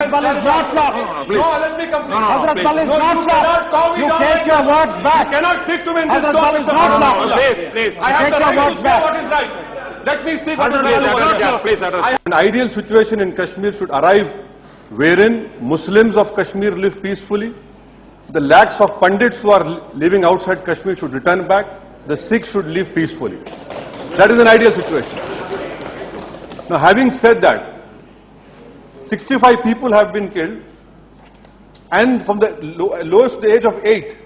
Hazrat Bal is not law. No, let me complete. Hazrat Bal is not law. You take your words back. You cannot speak to me in this Hazrat Bal is not law. Please. I have the right to say what is right. Let me speak. An ideal situation in Kashmir should arrive wherein Muslims of Kashmir live peacefully. The lakhs of Pandits who are living outside Kashmir should return back. The Sikhs should live peacefully. That is an ideal situation. Now, having said that, 65 people have been killed, and from the lowest age of 8,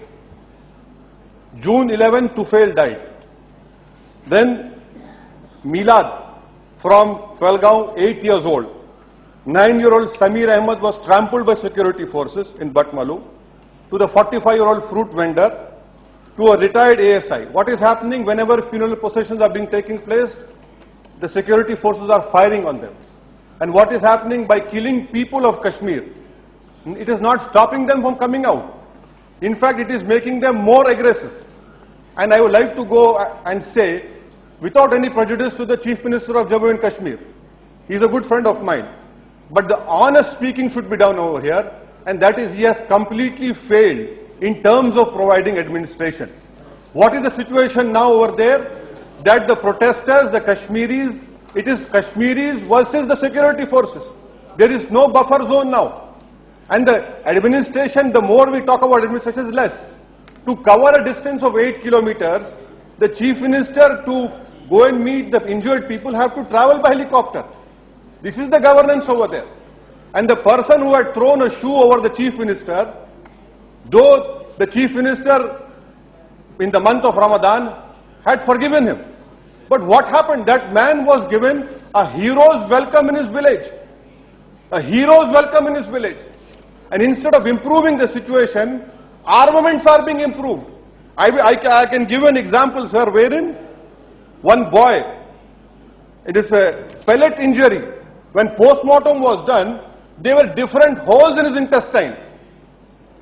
June 11, Tufail died. Then Milad from Falgaon, 8 years old. 9-year-old Samir Ahmed was trampled by security forces in Batmalu. To the 45-year-old fruit vendor, to a retired ASI. What is happening whenever funeral processions are being taking place? The security forces are firing on them. And what is happening by killing people of Kashmir? It is not stopping them from coming out. In fact, it is making them more aggressive. And I would like to go and say, without any prejudice to the Chief Minister of Jammu and Kashmir, he is a good friend of mine. But the honest speaking should be done over here, and that is he has completely failed in terms of providing administration. What is the situation now over there? That the protesters, the Kashmiris, it is Kashmiris versus the security forces. There is no buffer zone now. And the administration, the more we talk about administration, is less. To cover a distance of 8 kilometers, the Chief Minister to go and meet the injured people have to travel by helicopter. This is the governance over there. And the person who had thrown a shoe over the Chief Minister, though the Chief Minister in the month of Ramadan had forgiven him. But what happened? That man was given a hero's welcome in his village. A hero's welcome in his village. And instead of improving the situation, armaments are being improved. I can give an example, sir, wherein one boy, it is a pellet injury. When post-mortem was done, there were different holes in his intestine.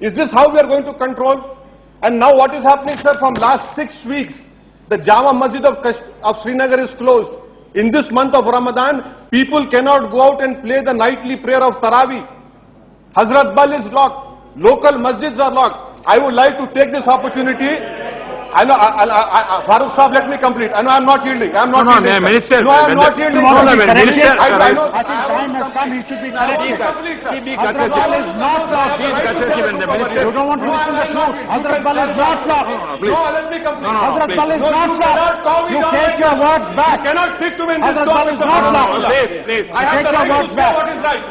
Is this how we are going to control? And now what is happening, sir? From last 6 weeks, the Jama Masjid of Srinagar is closed. In this month of Ramadan, people cannot go out and play the nightly prayer of Taraweeh. Hazrat Bal is locked. Local masjids are locked. I would like to take this opportunity. I know, Farooq Sahab, let me complete. I know I am not yielding. I am not yielding. Minister. No, I am not yielding. Minister, I know. I think time has come. He should be corrected. Hazrat Bal is not law. You don't want to listen to the truth. Hazrat Bal is not law. No, let me complete. Hazrat Bal is not law. You take your words back. You cannot speak to me in this Hazrat Bal is not law. Please. I have the right to say what is right.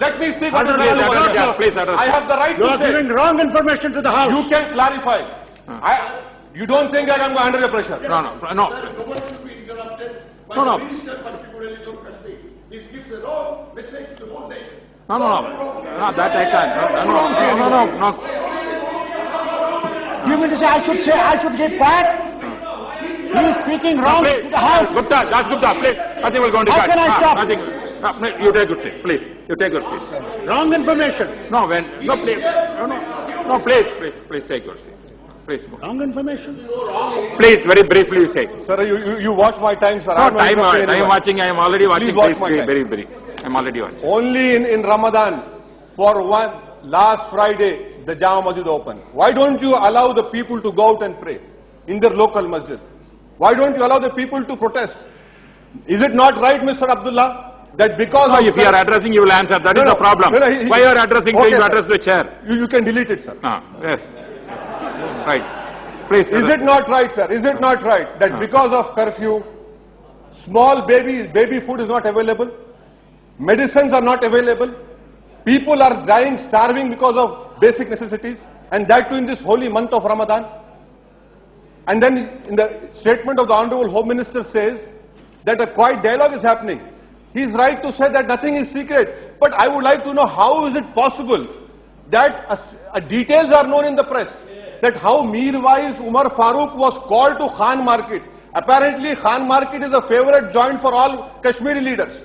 Let me speak what is right. Please, I have the right to say. You are giving wrong information to the House. You can clarify. You don't think I am under your pressure? No. Nobody should be interrupted by the minister, particularly from Kashmir. This gives a wrong message to the whole nation. No, that I can't. No. You mean to say I should keep quiet? He is speaking wrong to the House. Gupta, please. Nothing will go on the How can I stop? Nothing. You take good seat, please. You take good seat. Wrong information. Please take your seat. Please. Wrong information. Please, very briefly you say. Sir, you watch my time, sir. No, time watching. I am already watching. Please watch my time. Very brief. I am already watching. Only in Ramadan, for one last Friday, the Jama Masjid opened. Why don't you allow the people to go out and pray in their local masjid? Why don't you allow the people to protest? Is it not right, Mr. Abdullah, that because of... If you are addressing, you will answer. That is the problem. Why you are addressing? Okay, you address the chair. You can delete it, sir. Yes. Right. Please. Is it not right, sir? Is it not right that because of curfew, small baby food is not available, medicines are not available, people are dying, starving because of basic necessities, and that too in this holy month of Ramadan? And then in the statement of the Honorable Home Minister says that a quiet dialogue is happening. He is right to say that nothing is secret, but I would like to know how is it possible that details are known in the press. That how Meerwise Umar Farooq was called to Khan Market. Apparently Khan Market is a favorite joint for all Kashmiri leaders.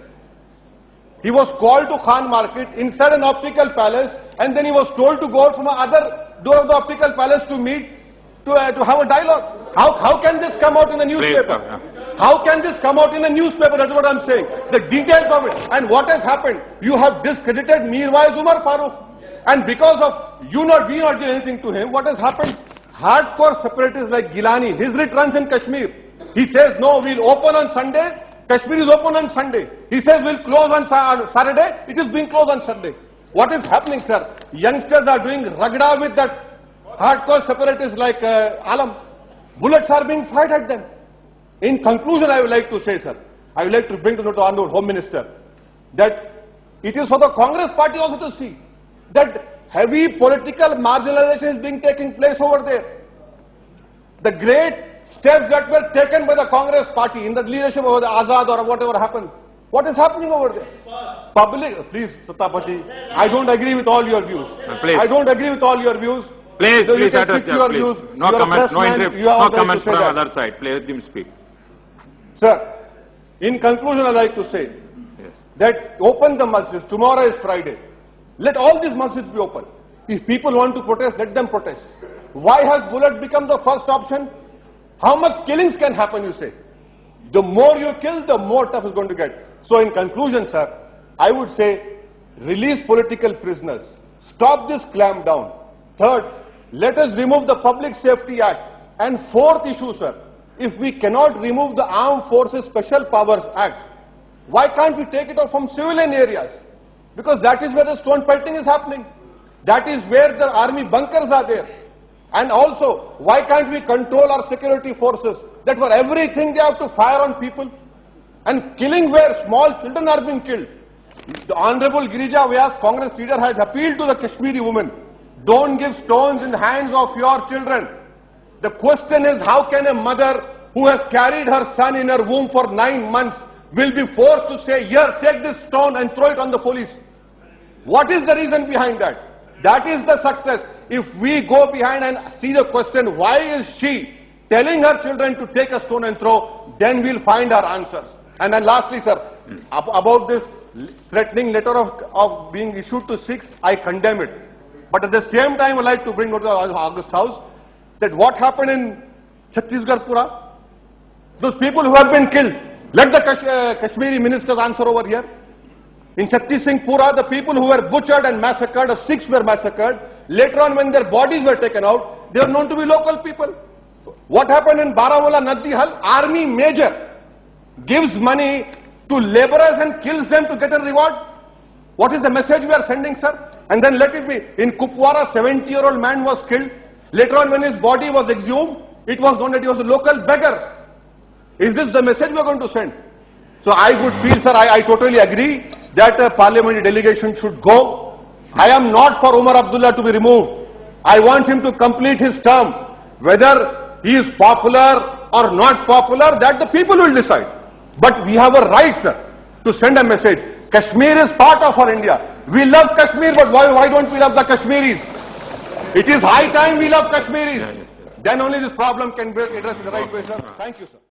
He was called to Khan Market inside an optical palace, and then he was told to go out from the other door of the optical palace to meet, to have a dialogue. How can this come out in the newspaper? How can this come out in the newspaper? That's what I'm saying. The details of it. And what has happened? You have discredited Mirwais Umar Farooq. And because of we not doing anything to him, what has happened? Hardcore separatists like Gilani, his returns in Kashmir. He says, no, we'll open on Sunday. Kashmir is open on Sunday. He says we'll close on Saturday. It is being closed on Sunday. What is happening, sir? Youngsters are doing ragda with that hardcore separatists like Alam. Bullets are being fired at them. In conclusion, I would like to say, sir, I would like to bring to the Honorable Home Minister that it is for the Congress party also to see that heavy political marginalization is being taking place over there. The great steps that were taken by the Congress party in the leadership of the Azad or whatever happened. What is happening over there? Public, please, Sattapati, I don't agree with all your views. Please. I don't agree with all your views. Please, So please you can address stick to your please. views. No You are a comments, no, pressman. You have no right to comments say from that. other side. Please let him speak. Sir, in conclusion, I'd like to say Yes. that open the masjids. Tomorrow is Friday. Let all these masjids be open. If people want to protest, let them protest. Why has bullet become the first option? How much killings can happen, you say? The more you kill, the more tough it's going to get. So in conclusion, sir, I would say release political prisoners. Stop this clampdown. Third, let us remove the Public Safety Act. And fourth issue, sir, if we cannot remove the Armed Forces Special Powers Act, why can't we take it off from civilian areas? Because that is where the stone pelting is happening. That is where the army bunkers are there. And also, why can't we control our security forces that for everything they have to fire on people? And killing where small children are being killed. The Honorable Girija Vyas, Congress leader, has appealed to the Kashmiri women. Don't give stones in the hands of your children. The question is, how can a mother who has carried her son in her womb for 9 months will be forced to say, here, take this stone and throw it on the police? What is the reason behind that? That is the success. If we go behind and see the question, why is she telling her children to take a stone and throw, then we'll find our answers. And then lastly, sir, about this threatening letter of being issued to Sikhs, I condemn it. But at the same time, I'd like to bring to the August House that what happened in Chhattisgarh Pura, those people who have been killed, let the Kashmiri ministers answer over here. In Chhattisgarh, the people who were butchered and massacred, of Sikhs were massacred. Later on, when their bodies were taken out, they were known to be local people. What happened in Baramulla, Nadihal? Army major gives money to laborers and kills them to get a reward. What is the message we are sending, sir? And then let it be. In Kupwara, a 70-year-old man was killed. Later on, when his body was exhumed, it was known that he was a local beggar. Is this the message we are going to send? So I would feel, sir, I totally agree that a parliamentary delegation should go. I am not for Umar Abdullah to be removed. I want him to complete his term. Whether he is popular or not popular, that the people will decide. But we have a right, sir, to send a message. Kashmir is part of our India. We love Kashmir, but why don't we love the Kashmiris? It is high time we love Kashmiris. Then only this problem can be addressed in the right way, sir. Thank you, sir.